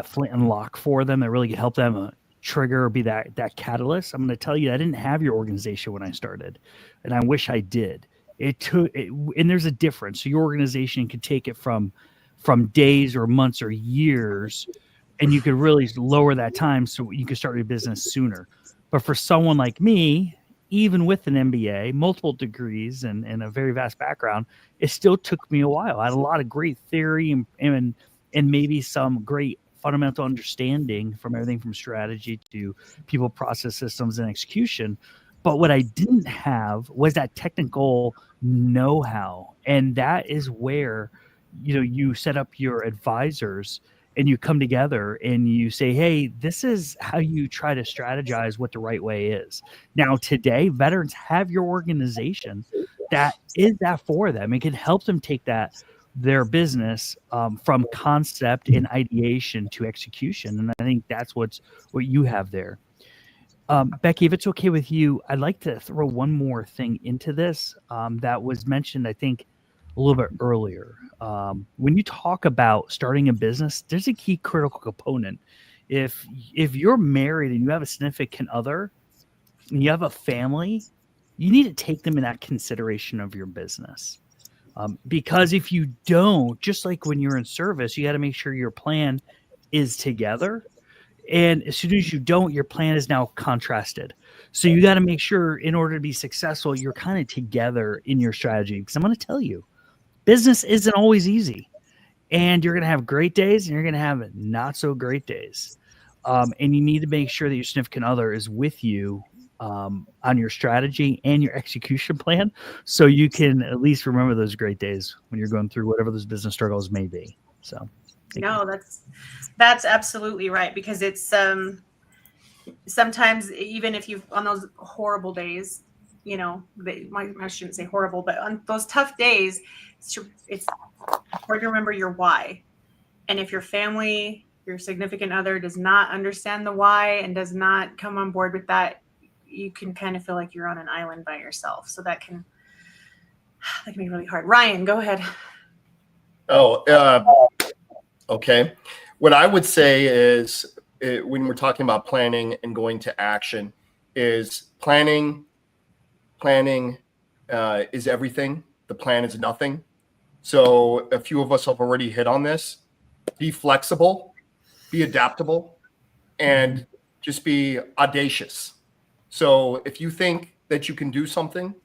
flint and lock for them, that really can help them trigger or be that catalyst. I'm going to tell you, I didn't have your organization when I started, and I wish I did. And there's a difference. So your organization could take it from days or months or years, and you could really lower that time so you could start your business sooner. But for someone like me, even with an MBA, multiple degrees, and a very vast background, it still took me a while. I had a lot of great theory and maybe some great fundamental understanding from everything from strategy to people, process, systems, and execution. But what I didn't have was that technical know-how. And that is where, you set up your advisors and you come together and you say, hey, this is how you try to strategize what the right way is. Now, today, veterans have your organization that is that for them. It can help them take their business from concept and ideation to execution. And I think that's what you have there. Becky, if it's okay with you, I'd like to throw one more thing into this that was mentioned, I think, a little bit earlier. When you talk about starting a business, there's a key critical component. If you're married and you have a significant other and you have a family, you need to take them in that consideration of your business. Because if you don't, just like when you're in service, you got to make sure your plan is together. And as soon as you don't, your plan is now contrasted. So you got to make sure in order to be successful, you're kind of together in your strategy. Because I'm going to tell you, business isn't always easy. And you're going to have great days and you're going to have not so great days. And you need to make sure that your significant other is with you on your strategy and your execution plan. So you can at least remember those great days when you're going through whatever those business struggles may be. So. No, that's absolutely right, because it's sometimes even if you've on those horrible days, I shouldn't say horrible, but on those tough days, it's hard to remember your why. And if your family, your significant other does not understand the why and does not come on board with that, you can kind of feel like you're on an island by yourself. So that can be really hard. Ryan, go ahead. Okay. What I would say is when we're talking about planning and going to action is planning is everything. The plan is nothing. So a few of us have already hit on this. Be flexible, be adaptable, and just be audacious. So if you think that you can do something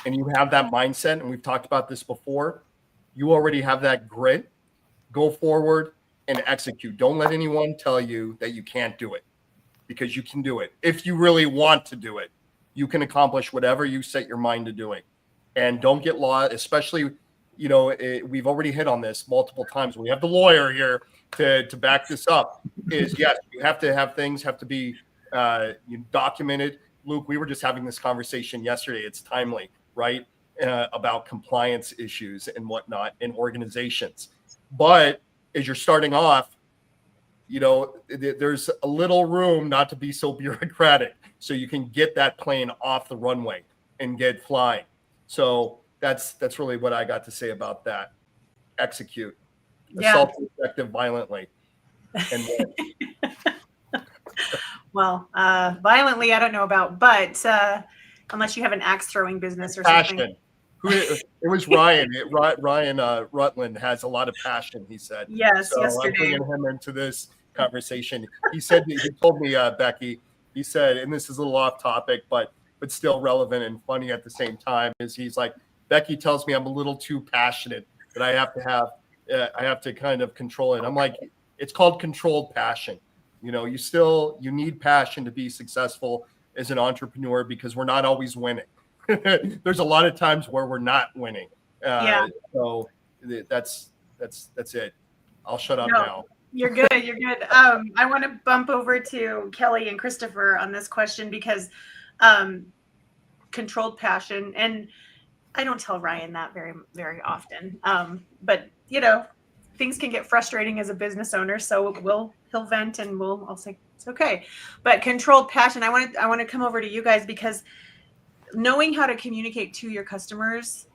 and you have that mindset, and we've talked about this before, you already have that grit. Go forward and execute. Don't let anyone tell you that you can't do it, because you can do it. If you really want to do it, you can accomplish whatever you set your mind to doing. And don't get lost, especially, we've already hit on this multiple times. We have the lawyer here to back this up. Is yes, you have to have things have to be documented. Luke, we were just having this conversation yesterday. It's timely, right? About compliance issues and whatnot in organizations. But as you're starting off, there's a little room not to be so bureaucratic, so you can get that plane off the runway and get flying. So that's really what I got to say about that. Execute. Yeah. Assault the effective violently. And well, violently, I don't know about, but unless you have an axe throwing business or passion. something. It was Ryan. Ryan Rutland has a lot of passion, he said. Yes, so yesterday. I'm bringing him into this conversation. He told me, Becky, he said, and this is a little off topic, but still relevant and funny at the same time, is he's like, Becky tells me I'm a little too passionate, that I have to kind of control it. I'm like, it's called controlled passion. You need passion to be successful as an entrepreneur, because we're not always winning. There's a lot of times where we're not winning. So that's it. I'll shut up now. You're good. You're good. I want to bump over to Kelly and Christopher on this question, because controlled passion, and I don't tell Ryan that very, very often. But things can get frustrating as a business owner, so he'll vent and I'll say it's okay. But controlled passion, I want to come over to you guys, because knowing how to communicate to your customers,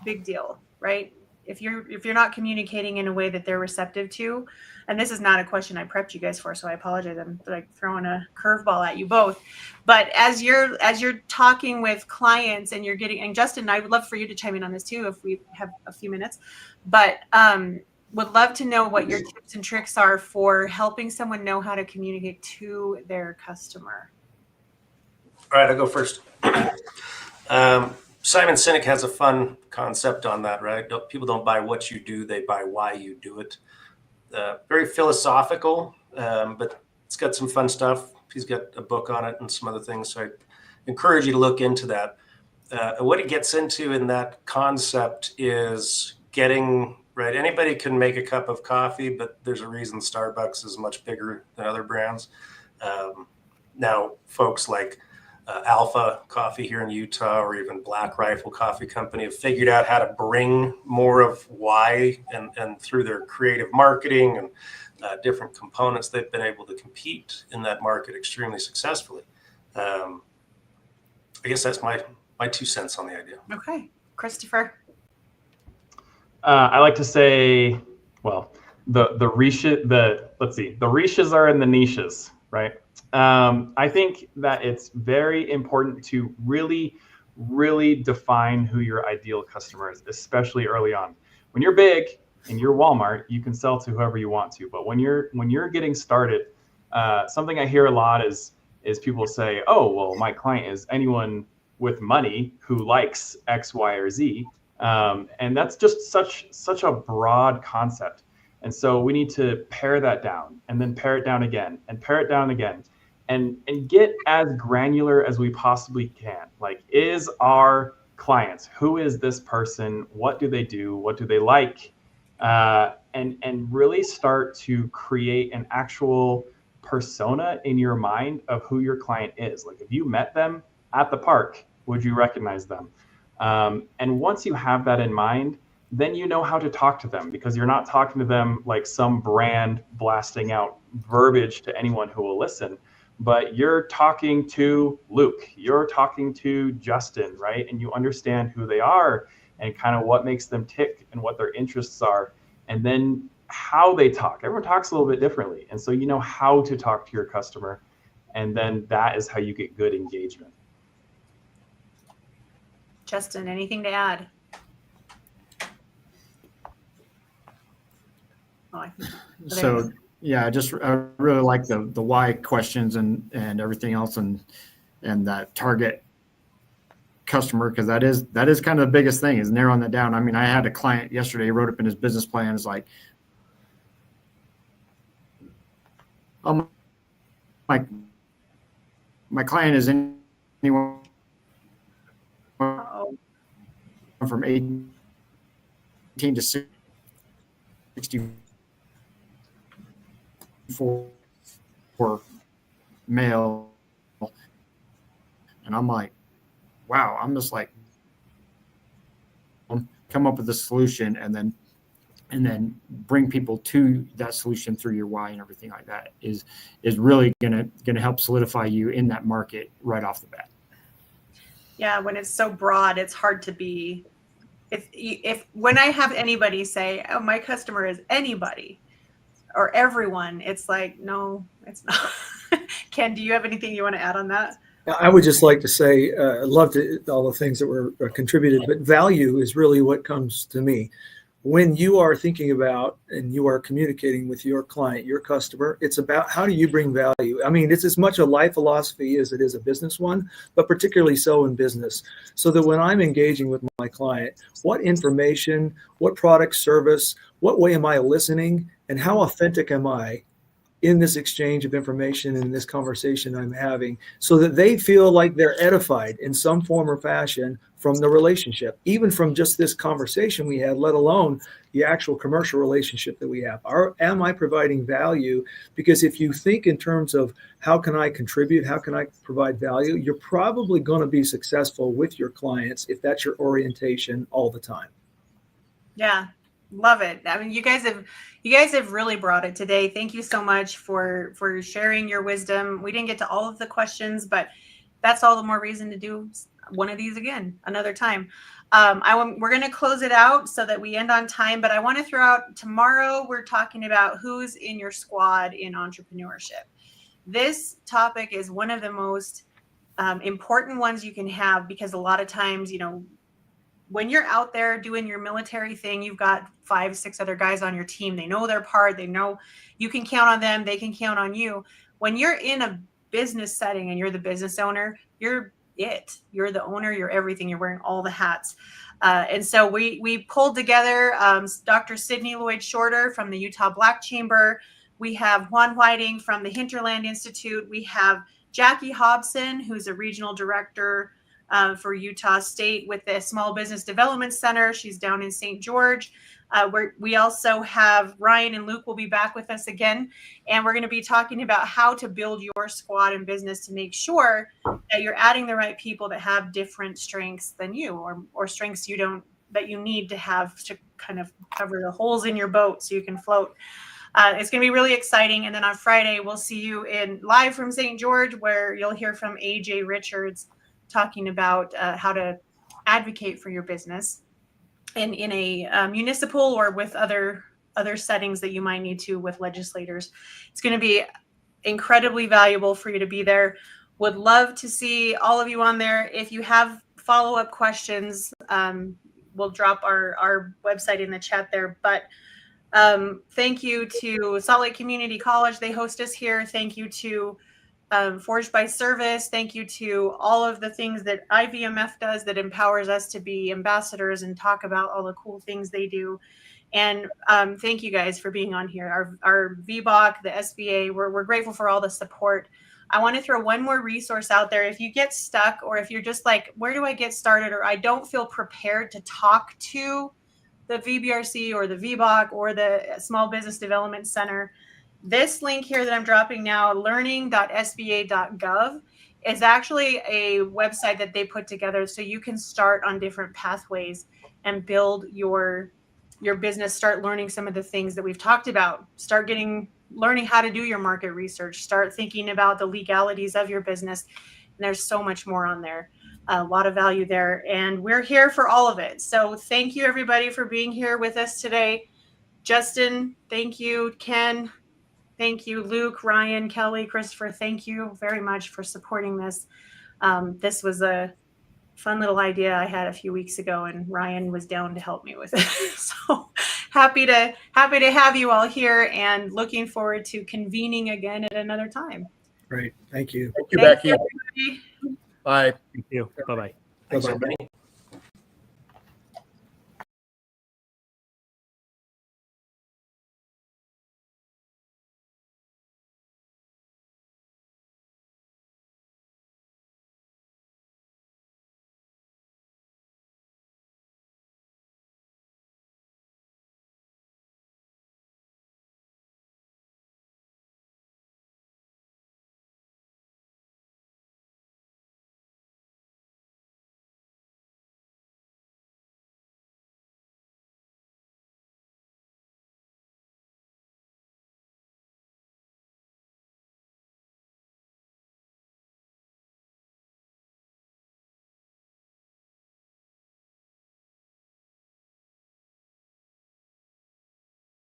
big deal, right? If you're not communicating in a way that they're receptive to, and this is not a question I prepped you guys for, so I apologize. I'm like throwing a curveball at you both. But as you're talking with clients and you're getting, and Justin, I would love for you to chime in on this too if we have a few minutes. But would love to know what your tips and tricks are for helping someone know how to communicate to their customer. All right, I'll go first. Simon Sinek has a fun concept on that, right? People don't buy what you do, they buy why you do it. Very philosophical, but it's got some fun stuff. He's got a book on it and some other things. So I encourage you to look into that. What he gets into in that concept is getting, right? Anybody can make a cup of coffee, but there's a reason Starbucks is much bigger than other brands. Now, folks like Alpha Coffee here in Utah, or even Black Rifle Coffee Company, have figured out how to bring more of why, and through their creative marketing and different components, they've been able to compete in that market extremely successfully. I guess that's my 2 cents on the idea. Okay, Christopher. I like to say, well, the riches are in the niches, right? I think that it's very important to really, really define who your ideal customer is, especially early on. When you're big and you're Walmart, you can sell to whoever you want to. But when you're getting started, something I hear a lot is people say, "Oh, well, my client is anyone with money who likes X, Y, or Z," and that's just such a broad concept. And so we need to pare that down, and then pare it down again, and pare it down again, and get as granular as we possibly can. Like, is our client, who is this person? What do they do? What do they like? And really start to create an actual persona in your mind of who your client is. Like, if you met them at the park, would you recognize them? And once you have that in mind, then you know how to talk to them, because you're not talking to them like some brand blasting out verbiage to anyone who will listen, but you're talking to Luke, you're talking to Justin, right? And you understand who they are and kind of what makes them tick and what their interests are, and then how they talk. Everyone talks a little bit differently. And so you know how to talk to your customer, and then that is how you get good engagement. Justin, anything to add? Oh, I think So yeah, I really like the why questions and everything else, and that target customer, because that is kind of the biggest thing, is narrowing that down. I mean, I had a client yesterday, he wrote up in his business plan, is like, my client is anyone Uh-oh. from 18 to 64 male. And I'm like, wow, I'm just like, come up with a solution, and then bring people to that solution through your why and everything like that is really gonna help solidify you in that market right off the bat. Yeah, when it's so broad, it's hard to be. If when I have anybody say, "Oh, my customer is anybody or everyone," it's like, no, it's not. Ken, do you have anything you want to add on that? I would just like to say, I loved all the things that were contributed, but value is really what comes to me. When you are thinking about and you are communicating with your client, your customer, it's about how do you bring value? I mean, it's as much a life philosophy as it is a business one, but particularly so in business. So that when I'm engaging with my client, what information, what product, service, what way am I listening, and how authentic am I in this exchange of information and in this conversation I'm having, so that they feel like they're edified in some form or fashion from the relationship, even from just this conversation we had, let alone the actual commercial relationship that we have. Am I providing value? Because if you think in terms of how can I contribute, how can I provide value, you're probably going to be successful with your clients if that's your orientation all the time. Yeah, love it. I mean, you guys have really brought it today. Thank you so much for sharing your wisdom. We didn't get to all of the questions, but that's all the more reason to do one of these again another time. We're going to close it out so that we end on time, but I want to throw out tomorrow, we're talking about who's in your squad in entrepreneurship. This topic is one of the most important ones you can have, because a lot of times, when you're out there doing your military thing, you've got 5, 6 other guys on your team. They know their part. They know you can count on them. They can count on you. When you're in business setting and you're the business owner, you're the owner, you're everything, you're wearing all the hats. And so we pulled together Dr. Sydney Lloyd Shorter from the Utah Black Chamber. We have Juan Whiting from the Hinterland Institute. We have Jackie Hobson, who's a regional director for Utah State with the Small Business Development Center. She's down in St. George. We also have Ryan and Luke will be back with us again, and we're going to be talking about how to build your squad in business to make sure that you're adding the right people that have different strengths than you, or strengths that you need to have to kind of cover the holes in your boat so you can float. It's going to be really exciting. And then on Friday, we'll see you live from St. George, where you'll hear from AJ Richards talking about how to advocate for your business in a municipal or with other settings that you might need to with legislators. It's going to be incredibly valuable for you to be there. Would love to see all of you on there. If you have follow-up questions, we'll drop our website in the chat there. But thank you to Salt Lake Community College. They host us here. Thank you to Forged by Service. Thank you to all of the things that IVMF does that empowers us to be ambassadors and talk about all the cool things they do. And thank you guys for being on here. Our VBOC, the SBA, we're grateful for all the support. I want to throw one more resource out there. If you get stuck, or if you're just like, where do I get started? Or I don't feel prepared to talk to the VBRC or the VBOC or the Small Business Development Center, this link here that I'm dropping now, learning.sba.gov, is actually a website that they put together so you can start on different pathways and build your business, start learning some of the things that we've talked about, start learning how to do your market research, start thinking about the legalities of your business. And there's so much more on there, a lot of value there. And we're here for all of it. So thank you everybody for being here with us today. Justin, thank you. Ken, thank you. Luke, Ryan, Kelly, Christopher, thank you very much for supporting this. This was a fun little idea I had a few weeks ago, and Ryan was down to help me with it. So happy to have you all here, and looking forward to convening again at another time. Great. Thank you. Thank you, Thank Becky. you, everybody. Bye. Thank you. Bye-bye. Thanks, Bye-bye. everybody.